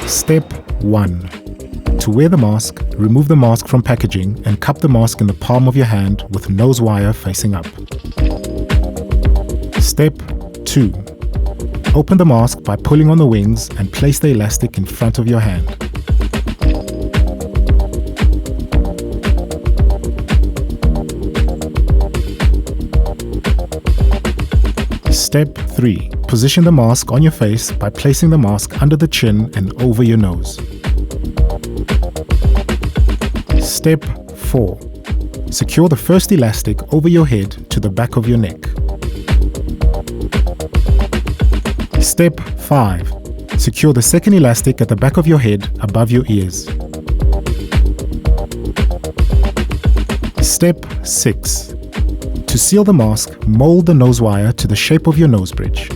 Step 1. To wear the mask, remove the mask from packaging and cup the mask in the palm of your hand with nose wire facing up. Step 2. Open the mask by pulling on the wings and place the elastic in front of your hand. Step 3. Position the mask on your face by placing the mask under the chin and over your nose. Step 4. Secure the first elastic over your head to the back of your neck. Step 5. Secure the second elastic at the back of your head above your ears. Step 6. To seal the mask, mold the nose wire to the shape of your nose bridge.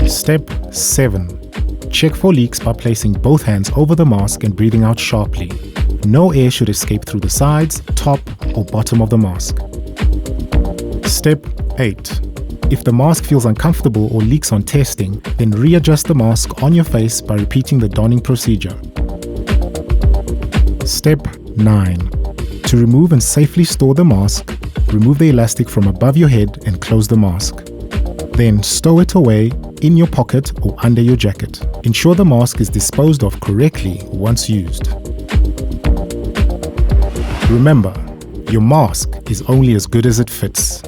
Step 7. Check for leaks by placing both hands over the mask and breathing out sharply. No air should escape through the sides, top, or bottom of the mask. Step 8. If the mask feels uncomfortable or leaks on testing, then readjust the mask on your face by repeating the donning procedure. Step 9. To remove and safely store the mask, remove the elastic from above your head and close the mask. Then stow it away in your pocket or under your jacket. Ensure the mask is disposed of correctly once used. Remember, your mask is only as good as it fits.